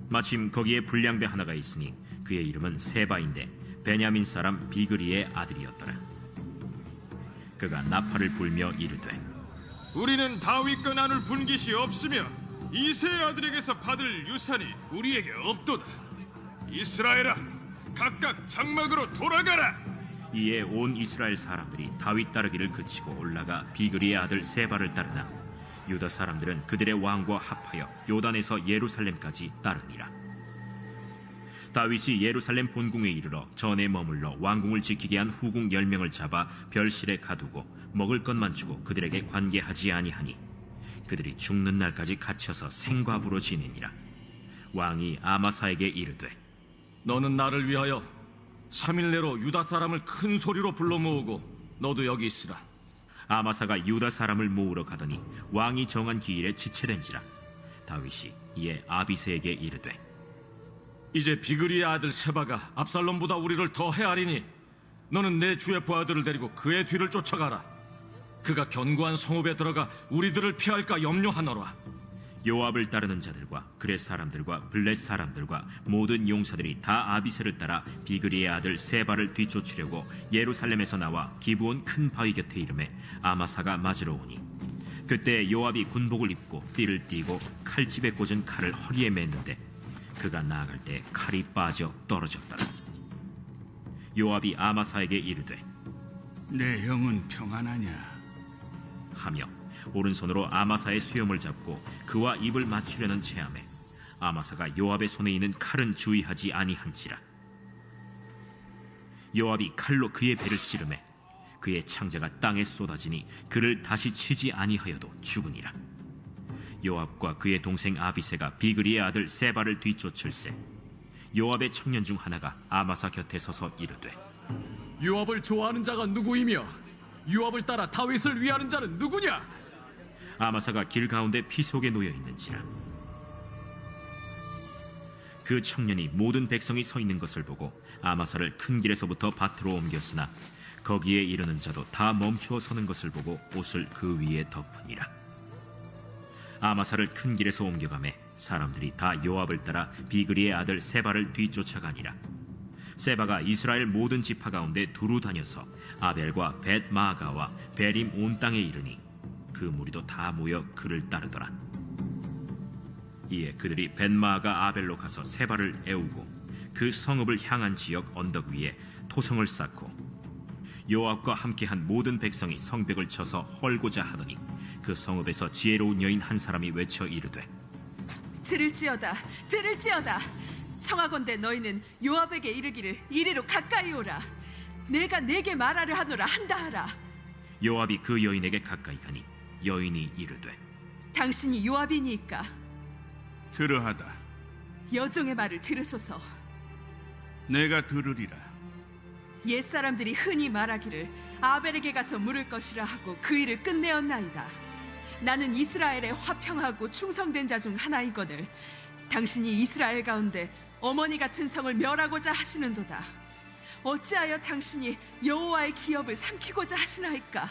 마침 거기에 불량배 하나가 있으니 그의 이름은 세바인데 베냐민 사람 비그리의 아들이었더라. 그가 나팔을 불며 이르되 우리는 다윗과 나눌 분깃이 없으며 이새의 아들에게서 받을 유산이 우리에게 없도다. 이스라엘아, 각각 장막으로 돌아가라. 이에 온 이스라엘 사람들이 다윗 따르기를 그치고 올라가 비그리의 아들 세바를 따르나 유다 사람들은 그들의 왕과 합하여 요단에서 예루살렘까지 따르니라. 다윗이 예루살렘 본궁에 이르러 전에 머물러 왕궁을 지키게 한 후궁 10명을 잡아 별실에 가두고 먹을 것만 주고 그들에게 관계하지 아니하니 그들이 죽는 날까지 갇혀서 생과부로 지내니라. 왕이 아마사에게 이르되 너는 나를 위하여 3일 내로 유다 사람을 큰 소리로 불러 모으고 너도 여기 있으라. 아마사가 유다 사람을 모으러 가더니 왕이 정한 기일에 지체된지라. 다윗이 이에 아비새에게 이르되 이제 비그리의 아들 세바가 압살롬보다 우리를 더 헤아리니 너는 내 주의 부하들을 데리고 그의 뒤를 쫓아가라. 그가 견고한 성읍에 들어가 우리들을 피할까 염려하노라. 요압을 따르는 자들과 그렛 사람들과 블렛 사람들과 모든 용사들이 다 아비새를 따라 비그리의 아들 세바를 뒤쫓으려고 예루살렘에서 나와 기브온 큰 바위 곁에 이르매 아마사가 맞으러 오니 그때 요압이 군복을 입고 띠를 띠고 칼집에 꽂은 칼을 허리에 맸는데 그가 나아갈 때 칼이 빠져 떨어졌더라. 요압이 아마사에게 이르되 내 형은 평안하냐? 하며 오른손으로 아마사의 수염을 잡고 그와 입을 맞추려는 체함에 아마사가 요압의 손에 있는 칼은 주의하지 아니한지라. 요압이 칼로 그의 배를 찌르매 그의 창자가 땅에 쏟아지니 그를 다시 치지 아니하여도 죽으니라. 요압과 그의 동생 아비새가 비그리의 아들 세바를 뒤쫓을세 요압의 청년 중 하나가 아마사 곁에 서서 이르되 요압을 좋아하는 자가 누구이며 요압을 따라 다윗을 위하는 자는 누구냐? 아마사가 길 가운데 피 속에 놓여 있는지라. 그 청년이 모든 백성이 서 있는 것을 보고 아마사를 큰 길에서부터 밭으로 옮겼으나 거기에 이르는 자도 다 멈추어 서는 것을 보고 옷을 그 위에 덮으니라. 아마사를 큰 길에서 옮겨가매 사람들이 다 요압을 따라 비그리의 아들 세바를 뒤쫓아가니라. 세바가 이스라엘 모든 지파 가운데 두루 다녀서 아벨과 벳 마아가와 베림 온 땅에 이르니 그 무리도 다 모여 그를 따르더라. 이에 그들이 벳 마아가 아벨로 가서 세바를 애우고 그 성읍을 향한 지역 언덕 위에 토성을 쌓고 요압과 함께한 모든 백성이 성벽을 쳐서 헐고자 하더니 그 성읍에서 지혜로운 여인 한 사람이 외쳐 이르되 들을지어다 들을지어다 청하건대 너희는 요압에게 이르기를 이리로 가까이 오라. 내가 내게 말하려 하노라 한다 하라. 요압이 그 여인에게 가까이 가니 여인이 이르되 당신이 요압이니까 들으하다. 여종의 말을 들으소서. 내가 들으리라. 옛사람들이 흔히 말하기를 아벨에게 가서 물을 것이라 하고 그 일을 끝내었나이다. 나는 이스라엘의 화평하고 충성된 자 중 하나이거늘 당신이 이스라엘 가운데 어머니 같은 성을 멸하고자 하시는도다. 어찌하여 당신이 여호와의 기업을 삼키고자 하시나이까?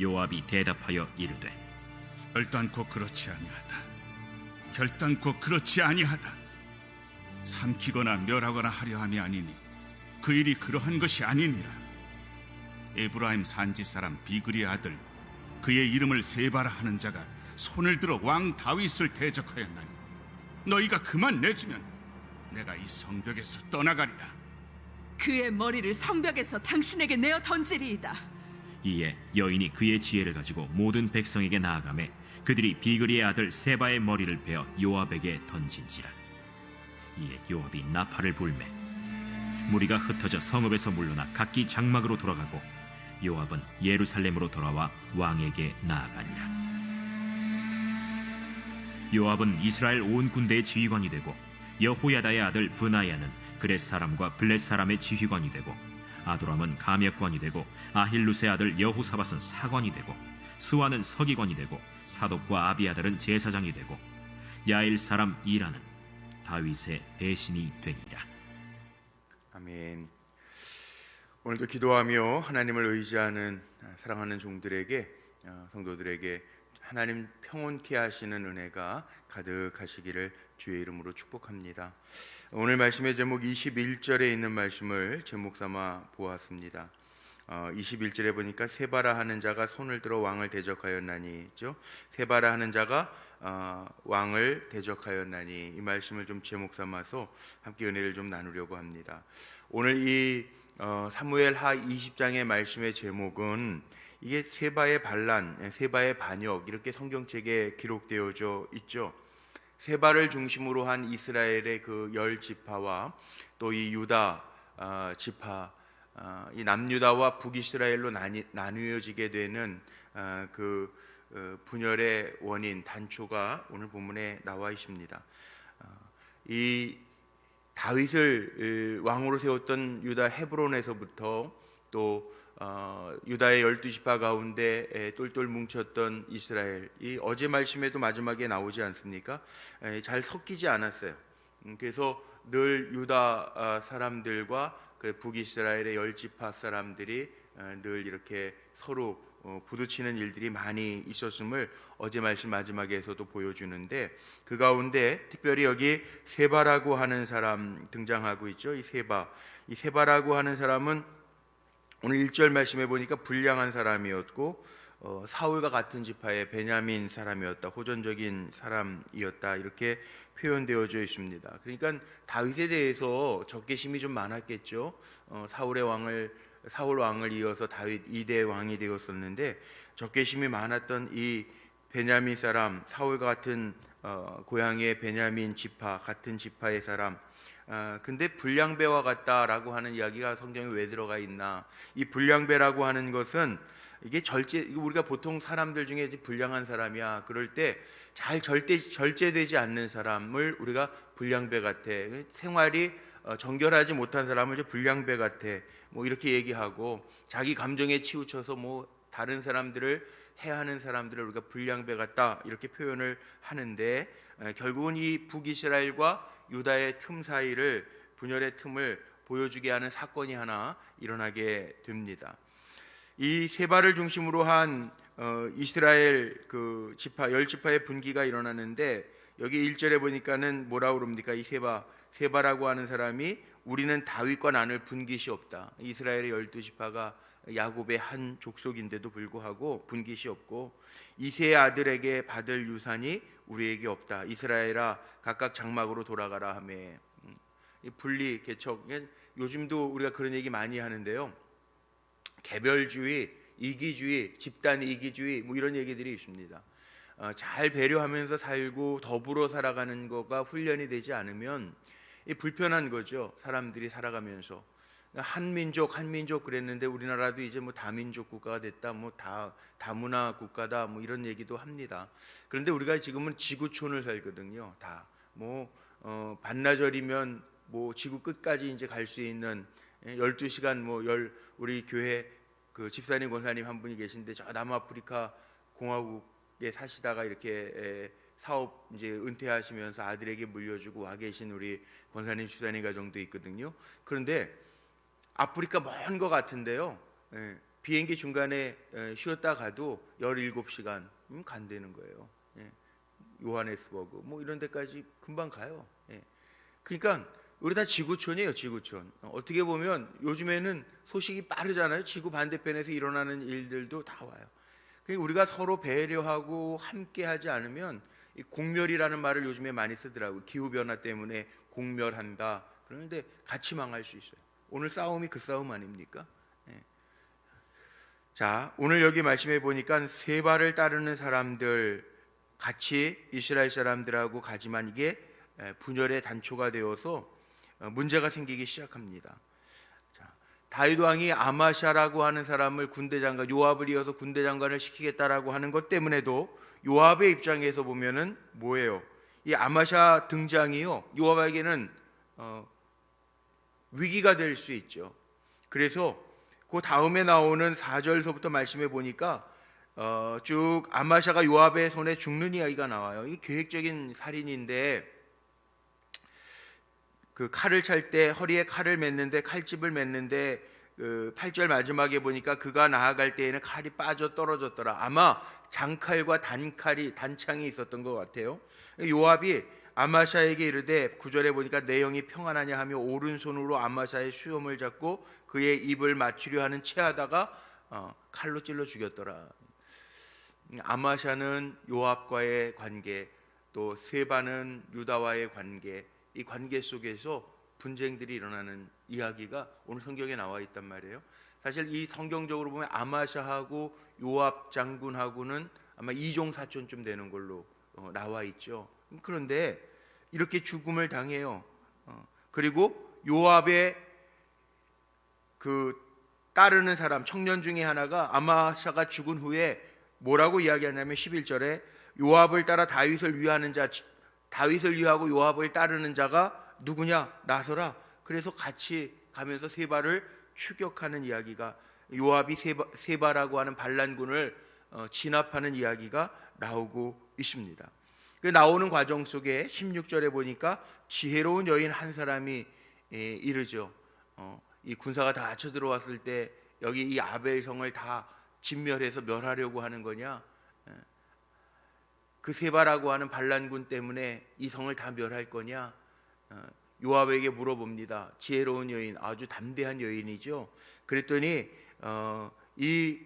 요압이 대답하여 이르되 결단코 그렇지 아니하다. 결단코 그렇지 아니하다. 삼키거나 멸하거나 하려 함이 아니니 그 일이 그러한 것이 아니니라. 에브라임 산지 사람 비그리의 아들 그의 이름을 세바라 하는 자가 손을 들어 왕 다윗을 대적하였나니 너희가 그만 내주면 내가 이 성벽에서 떠나가리라. 그의 머리를 성벽에서 당신에게 내어 던지리이다. 이에 여인이 그의 지혜를 가지고 모든 백성에게 나아가매 그들이 비그리의 아들 세바의 머리를 베어 요압에게 던진지라. 이에 요압이 나팔을 불매 무리가 흩어져 성읍에서 물러나 각기 장막으로 돌아가고 요압은 예루살렘으로 돌아와 왕에게 나아가니라. 요압은 이스라엘 온 군대의 지휘관이 되고 여호야다의 아들 브나야는 그렛 사람과 블렛 사람의 지휘관이 되고 아도람은 감역관이 되고 아힐루스의 아들 여호사밧은 사관이 되고 스와는 서기관이 되고 사독과 아비아달은 제사장이 되고 야일 사람 이라는 다윗의 대신이 되니라. 아멘. 오늘도 기도하며 하나님을 의지하는 사랑하는 종들에게 성도들에게 하나님 평온케 하시는 은혜가 가득하시기를 주의 이름으로 축복합니다. 오늘 말씀의 제목 21절에 있는 말씀을 제목 삼아 보았습니다. 21절에 보니까 세바라 하는 자가 손을 들어 왕을 대적하였나니죠. 세바라 하는 자가 왕을 대적하였나니, 이 말씀을 좀 제목 삼아서 함께 은혜를 좀 나누려고 합니다. 오늘 이 사무엘하 20장의 말씀의 제목은 이게 세바의 반란, 세바의 반역, 이렇게 성경책에 기록되어져 있죠. 세바를 중심으로 한 이스라엘의 그 10지파와 또 이 유다 지파, 이 남유다와 북이스라엘로 나누어지게 되는 그 분열의 원인, 단초가 오늘 본문에 나와 있습니다. 이 다윗을 왕으로 세웠던 유다 헤브론에서부터 또 유다의 12지파 가운데 똘똘 뭉쳤던 이스라엘, 이 어제 말씀에도 마지막에 나오지 않습니까? 잘 섞이지 않았어요. 그래서 늘 유다 사람들과 그 북이스라엘의 10지파 사람들이 늘 이렇게 서로 부딪히는 일들이 많이 있었음을 어제 말씀 마지막에서도 보여주는데, 그 가운데 특별히 여기 세바라고 하는 사람 등장하고 있죠. 이 세바라고 하는 사람은 오늘 1절 말씀해 보니까 불량한 사람이었고 사울과 같은 지파의 베냐민 사람이었다, 호전적인 사람이었다, 이렇게 표현되어져 있습니다. 그러니까 다윗에 대해서 적개심이 좀 많았겠죠. 사울 왕을 이어서 다윗 2대 왕이 되었었는데 적개심이 많았던 이 베냐민 사람, 사울과 같은 고향의 베냐민 지파, 같은 지파의 사람, 근데 불량배와 같다라고 하는 이야기가 성경에 왜 들어가 있나? 이 불량배라고 하는 것은 이게 우리가 보통 사람들 중에 불량한 사람이야, 그럴 때 잘 절제되지 않는 사람을 우리가 불량배 같아, 생활이 정결하지 못한 사람을 불량배 같아, 뭐 이렇게 얘기하고, 자기 감정에 치우쳐서 뭐 다른 사람들을 해하는 사람들을 우리가 불량배 같다, 이렇게 표현을 하는데, 결국은 이 북이스라엘과 유다의 틈 사이를, 분열의 틈을 보여주게 하는 사건이 하나 일어나게 됩니다. 이 세바를 중심으로 한 이스라엘 그 지파 10지파의 분기가 일어나는데, 여기 1절에 보니까는 뭐라고 그럽니까? 이 세바라고 하는 사람이 우리는 다윗과 나눌 분깃이 없다. 이스라엘의 12지파가 야곱의 한 족속인데도 불구하고 분깃이 없고, 이세의 아들에게 받을 유산이 우리에게 없다. 이스라엘아 각각 장막으로 돌아가라 하며, 이 분리 개척, 요즘도 우리가 그런 얘기 많이 하는데요. 개별주의, 이기주의, 집단 이기주의, 뭐 이런 얘기들이 있습니다. 잘 배려하면서 살고 더불어 살아가는 거가 훈련이 되지 않으면 불편한 거죠. 사람들이 살아가면서 한민족 그랬는데 우리나라도 이제 뭐 다민족 국가가 됐다, 뭐 다문화 국가다, 뭐 이런 얘기도 합니다. 그런데 우리가 지금은 지구촌을 살거든요. 다 뭐 반나절이면 뭐 지구 끝까지 이제 갈 수 있는 12시간 뭐 우리 교회 그 집사님 권사님 한 분이 계신데 저 남아프리카 공화국에 사시다가 이렇게 사업 이제 은퇴하시면서 아들에게 물려주고 와 계신 우리 권사님 집사님 가정도 있거든요. 그런데 아프리카 먼 거 같은데요, 비행기 중간에 쉬었다 가도 17시간 간다는 거예요. 요하네스버그 뭐 이런 데까지 금방 가요. 그러니까 우리 다 지구촌이에요, 지구촌. 어떻게 보면 요즘에는 소식이 빠르잖아요. 지구 반대편에서 일어나는 일들도 다 와요. 그러니까 우리가 서로 배려하고 함께하지 않으면, 이 공멸이라는 말을 요즘에 많이 쓰더라고요. 기후변화 때문에 공멸한다. 그런데 같이 망할 수 있어요. 오늘 싸움이 그 싸움 아닙니까? 자, 오늘 여기 말씀해 보니까 세바를 따르는 사람들 같이 이스라엘 사람들하고 가지만 이게 분열의 단초가 되어서 문제가 생기기 시작합니다. 자, 다윗 왕이 아마샤라고 하는 사람을 군대장관, 요압을 이어서 군대장관을 시키겠다라고 하는 것 때문에도 요압의 입장에서 보면은 뭐예요? 이 아마샤 등장이요, 요압에게는 위기가 될 수 있죠. 그래서 그 다음에 나오는 4절서부터 말씀해 보니까 쭉 아마샤가 요압의 손에 죽는 이야기가 나와요. 이게 계획적인 살인인데, 그 칼을 찰 때 허리에 칼을 맸는데, 칼집을 맸는데, 그 8절 마지막에 보니까 그가 나아갈 때에는 칼이 빠져 떨어졌더라. 아마 장칼과 단창이 있었던 것 같아요. 요압이 아마샤에게 이르되 9절에 보니까 내 영이 평안하냐 하며 오른손으로 아마샤의 수염을 잡고 그의 입을 맞추려 하는 체하다가 칼로 찔러 죽였더라. 아마샤는 요압과의 관계, 또 세바는 유다와의 관계, 이 관계 속에서 분쟁들이 일어나는 이야기가 오늘 성경에 나와 있단 말이에요. 사실 이 성경적으로 보면 아마샤하고 요압 장군하고는 아마 이종 사촌쯤 되는 걸로 나와 있죠. 그런데 이렇게 죽음을 당해요. 그리고 요압의 그 따르는 사람 청년 중에 하나가 아마샤가 죽은 후에 뭐라고 이야기하냐면 11절에 요압을 따라 다윗을 위하는 자, 다윗을 위하고 요압을 따르는 자가 누구냐? 나서라. 그래서 같이 가면서 세바를 추격하는 이야기가, 요압이 세바라고 하는 반란군을 진압하는 이야기가 나오고 있습니다. 그 나오는 과정 속에 16절에 보니까 지혜로운 여인 한 사람이 이르죠. 이 군사가 다 쳐들어왔을 때 여기 이 아벨성을 다 진멸해서 멸하려고 하는 거냐? 그 세바라고 하는 반란군 때문에 이 성을 다 멸할 거냐? 요압에게 물어봅니다. 지혜로운 여인, 아주 담대한 여인이죠. 그랬더니 이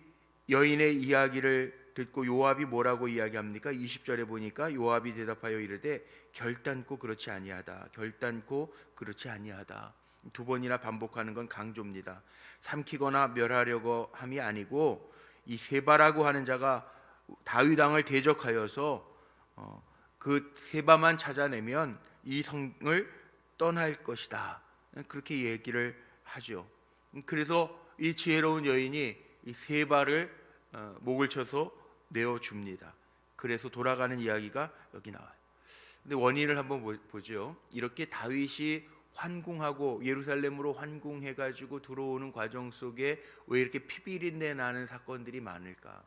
여인의 이야기를 듣고 요압이 뭐라고 이야기합니까? 20절에 보니까 요압이 대답하여 이르되 결단코 그렇지 아니하다. 결단코 그렇지 아니하다. 두 번이나 반복하는 건 강조입니다. 삼키거나 멸하려고 함이 아니고 이 세바라고 하는 자가 다윗 왕을 대적하여서 그 세바만 찾아내면 이 성을 떠날 것이다. 그렇게 얘기를 하죠. 그래서 이 지혜로운 여인이 이 세바를 목을 쳐서 내어줍니다. 그래서 돌아가는 이야기가 여기 나와요. 근데 원인을 한번 보죠. 이렇게 다윗이 환궁하고 예루살렘으로 환궁해가지고 들어오는 과정 속에 왜 이렇게 피비린내 나는 사건들이 많을까?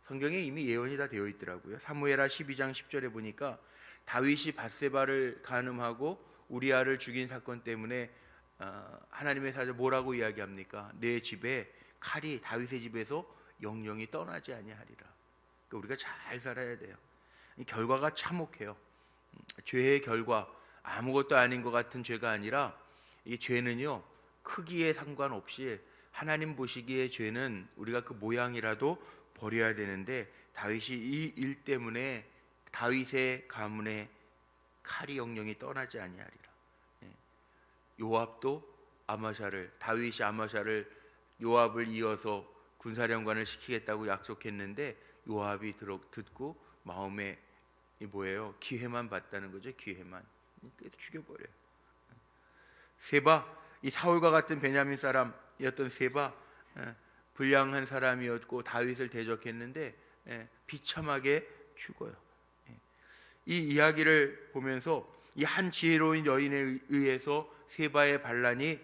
성경에 이미 예언이 다 되어 있더라고요. 사무엘하 12장 10절에 보니까 다윗이 밧세바를 간음하고 우리아를 죽인 사건 때문에 하나님의 사자 뭐라고 이야기합니까? 내 집에 칼이 다윗의 집에서 영영이 떠나지 아니하리라. 그러니까 우리가 잘 살아야 돼요. 이 결과가 참혹해요. 죄의 결과, 아무것도 아닌 것 같은 죄가 아니라 이 죄는요 크기에 상관없이 하나님 보시기에 죄는 우리가 그 모양이라도 버려야 되는데 다윗이 이 일 때문에 다윗의 가문에 칼이 영영이 떠나지 아니하리라. 요압도 다윗이 아마샤를 요압을 이어서 군사령관을 시키겠다고 약속했는데 요압이 듣고 마음에 뭐예요? 기회만 봤다는 거죠. 기회만. 그래서 죽여버려요. 세바, 이 사울과 같은 베냐민 사람이었던 세바, 불량한 사람이었고 다윗을 대적했는데 비참하게 죽어요. 이 이야기를 보면서 이 한 지혜로운 여인에 의해서 세바의 반란이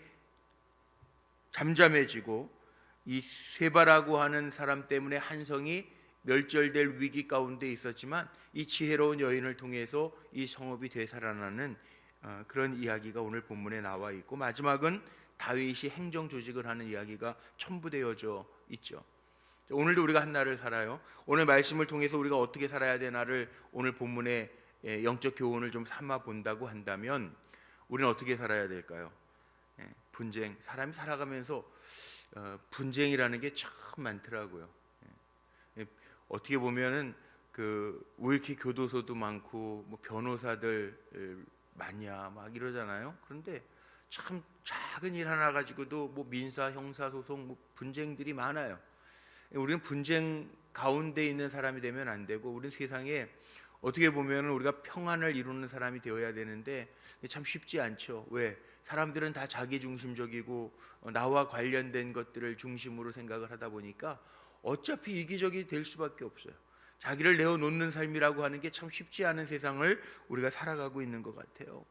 잠잠해지고 이 세바라고 하는 사람 때문에 한 성이 멸절될 위기 가운데 있었지만 이 지혜로운 여인을 통해서 이 성읍이 되살아나는 그런 이야기가 오늘 본문에 나와 있고, 마지막은 다윗이 행정 조직을 하는 이야기가 첨부되어져 있죠. 오늘도 우리가 한 날을 살아요. 오늘 말씀을 통해서 우리가 어떻게 살아야 되나를 오늘 본문의 영적 교훈을 좀 삼아 본다고 한다면 우리는 어떻게 살아야 될까요? 분쟁, 사람이 살아가면서 분쟁이라는 게 참 많더라고요. 어떻게 보면은 왜 이렇게 교도소도 많고 뭐 변호사들 많냐 막 이러잖아요. 그런데 참 작은 일 하나 가지고도 뭐 민사, 형사 소송, 뭐 분쟁들이 많아요. 우리는 분쟁 가운데 있는 사람이 되면 안 되고, 우리는 세상에 어떻게 보면 우리가 평안을 이루는 사람이 되어야 되는데 참 쉽지 않죠. 왜? 사람들은 다 자기 중심적이고 나와 관련된 것들을 중심으로 생각을 하다 보니까 어차피 이기적이 될 수밖에 없어요. 자기를 내어놓는 삶이라고 하는 게 참 쉽지 않은 세상을 우리가 살아가고 있는 것 같아요.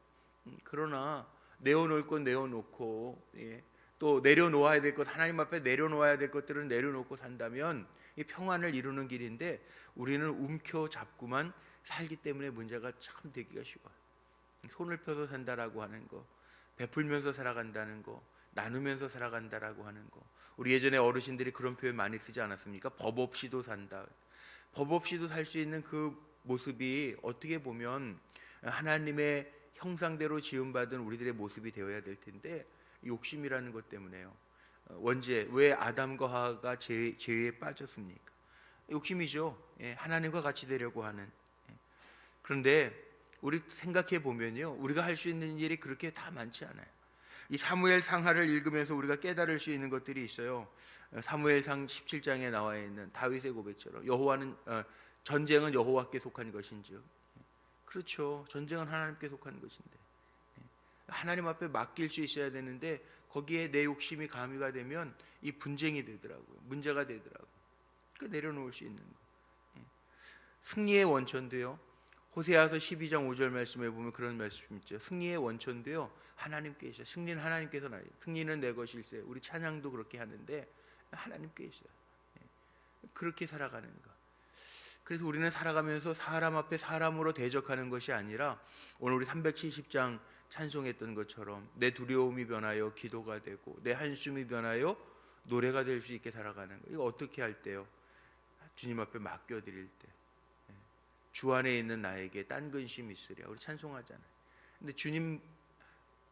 그러나 내어놓을 건 내어놓고, 또 내려놓아야 될 것, 하나님 앞에 내려놓아야 될 것들은 내려놓고 산다면 이 평안을 이루는 길인데, 우리는 움켜잡고만 살기 때문에 문제가 참 되기가 쉬워요. 손을 펴서 산다라고 하는 거, 베풀면서 살아간다는 거, 나누면서 살아간다라고 하는 거, 우리 예전에 어르신들이 그런 표현 많이 쓰지 않았습니까? 법 없이도 산다. 법 없이도 살 수 있는 그 모습이 어떻게 보면 하나님의 형상대로 지음받은 우리들의 모습이 되어야 될 텐데 욕심이라는 것 때문에요. 원죄, 왜 아담과 하와가 죄에 빠졌습니까? 욕심이죠. 하나님과 같이 되려고 하는. 그런데 우리 생각해 보면요, 우리가 할 수 있는 일이 그렇게 다 많지 않아요. 이 사무엘 상하를 읽으면서 우리가 깨달을 수 있는 것들이 있어요. 사무엘상 17장에 나와 있는 다윗의 고백처럼 전쟁은 여호와께 속한 것인즉, 그렇죠. 전쟁은 하나님께 속한 것인데 하나님 앞에 맡길 수 있어야 되는데 거기에 내 욕심이 가미가 되면 이 분쟁이 되더라고요. 문제가 되더라고요. 그러니까 내려놓을 수 있는 거. 승리의 원천도요. 호세아서 12장 5절 말씀에 보면 그런 말씀 있죠. 승리의 원천도요, 하나님께 있어요. 승리는 하나님께서 나요. 승리는 내 것일세. 우리 찬양도 그렇게 하는데 하나님께 있어요. 그렇게 살아가는 거. 그래서 우리는 살아가면서 사람 앞에 사람으로 대적하는 것이 아니라 오늘 우리 370장 찬송했던 것처럼 내 두려움이 변하여 기도가 되고 내 한숨이 변하여 노래가 될 수 있게 살아가는 거. 이거 어떻게 할 때요? 주님 앞에 맡겨드릴 때. 주 안에 있는 나에게 딴 근심 있으랴. 우리 찬송하잖아요. 근데 주님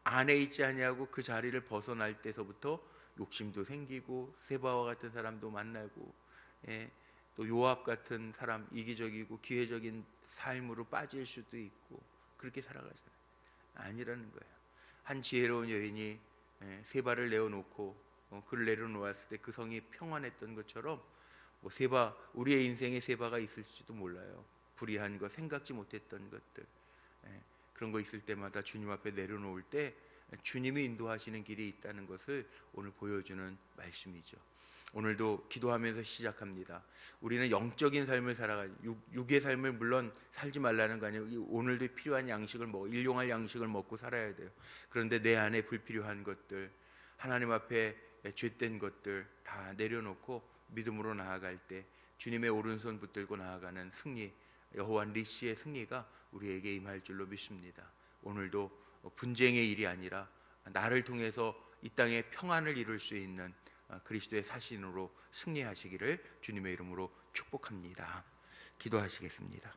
안에 있지 아니하고 그 자리를 벗어날 때서부터 욕심도 생기고 세바와 같은 사람도 만나고, 또 요압 같은 사람, 이기적이고 기회적인 삶으로 빠질 수도 있고, 그렇게 살아가잖아요. 아니라는 거예요. 한 지혜로운 여인이 세바를 내어놓고 그를 내려놓았을 때 그 성이 평안했던 것처럼 세바, 우리의 인생에 세바가 있을지도 몰라요. 불의한 것, 생각지 못했던 것들, 그런 거 있을 때마다 주님 앞에 내려놓을 때 주님이 인도하시는 길이 있다는 것을 오늘 보여주는 말씀이죠. 오늘도 기도하면서 시작합니다. 우리는 영적인 삶을 살아가지, 육의 삶을 물론 살지 말라는 거 아니에요. 오늘도 필요한 양식을 일용할 양식을 먹고 살아야 돼요. 그런데 내 안에 불필요한 것들, 하나님 앞에 죄된 것들 다 내려놓고 믿음으로 나아갈 때 주님의 오른손 붙들고 나아가는 승리, 여호와 니시의 승리가 우리에게 임할 줄로 믿습니다. 오늘도 분쟁의 일이 아니라 나를 통해서 이 땅에 평안을 이룰 수 있는 그리스도의 사신으로 승리하시기를 주님의 이름으로 축복합니다. 기도하시겠습니다.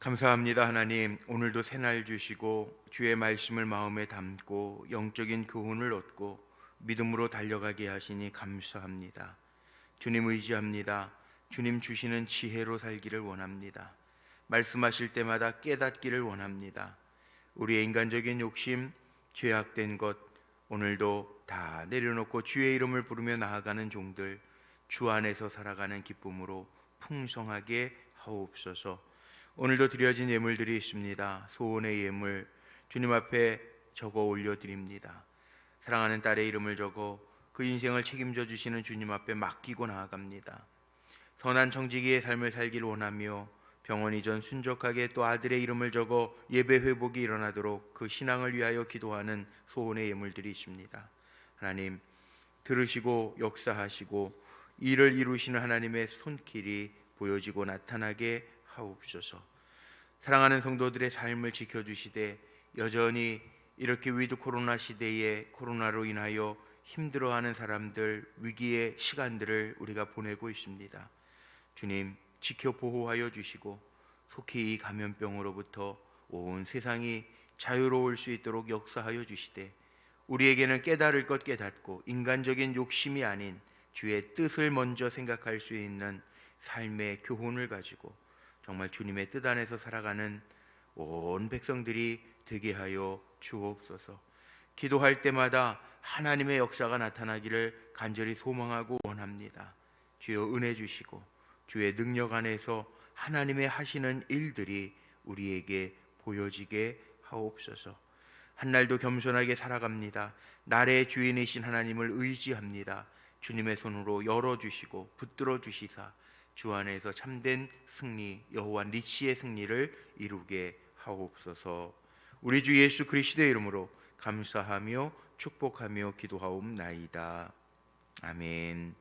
감사합니다. 하나님, 오늘도 새날 주시고 주의 말씀을 마음에 담고 영적인 교훈을 얻고 믿음으로 달려가게 하시니 감사합니다. 주님 의지합니다. 주님 주시는 지혜로 살기를 원합니다. 말씀하실 때마다 깨닫기를 원합니다. 우리의 인간적인 욕심, 죄악된 것 오늘도 다 내려놓고 주의 이름을 부르며 나아가는 종들, 주 안에서 살아가는 기쁨으로 풍성하게 하옵소서. 오늘도 드려진 예물들이 있습니다. 소원의 예물 주님 앞에 적어 올려드립니다. 사랑하는 딸의 이름을 적어 그 인생을 책임져 주시는 주님 앞에 맡기고 나아갑니다. 선한 청지기의 삶을 살기를 원하며 병원 이전 순적하게 또 아들의 이름을 적어 예배 회복이 일어나도록 그 신앙을 위하여 기도하는 소원의 예물들이 있습니다. 하나님, 들으시고 역사하시고 일을 이루시는 하나님의 손길이 보여지고 나타나게 하옵소서. 사랑하는 성도들의 삶을 지켜주시되 여전히 이렇게 위드 코로나 시대에 코로나로 인하여 힘들어하는 사람들, 위기의 시간들을 우리가 보내고 있습니다. 주님, 지켜 보호하여 주시고 속히 이 감염병으로부터 온 세상이 자유로울 수 있도록 역사하여 주시되 우리에게는 깨달을 것 깨닫고 인간적인 욕심이 아닌 주의 뜻을 먼저 생각할 수 있는 삶의 교훈을 가지고 정말 주님의 뜻 안에서 살아가는 온 백성들이 되게 하여 주옵소서. 기도할 때마다 하나님의 역사가 나타나기를 간절히 소망하고 원합니다. 주여 은혜 주시고 주의 능력 안에서 하나님의 하시는 일들이 우리에게 보여지게 하옵소서. 한날도 겸손하게 살아갑니다. 날의 주인이신 하나님을 의지합니다. 주님의 손으로 열어주시고 붙들어 주시사 주 안에서 참된 승리, 여호와 니시의 승리를 이루게 하옵소서. 우리 주 예수 그리스도의 이름으로 감사하며 축복하며 기도하옵나이다. 아멘.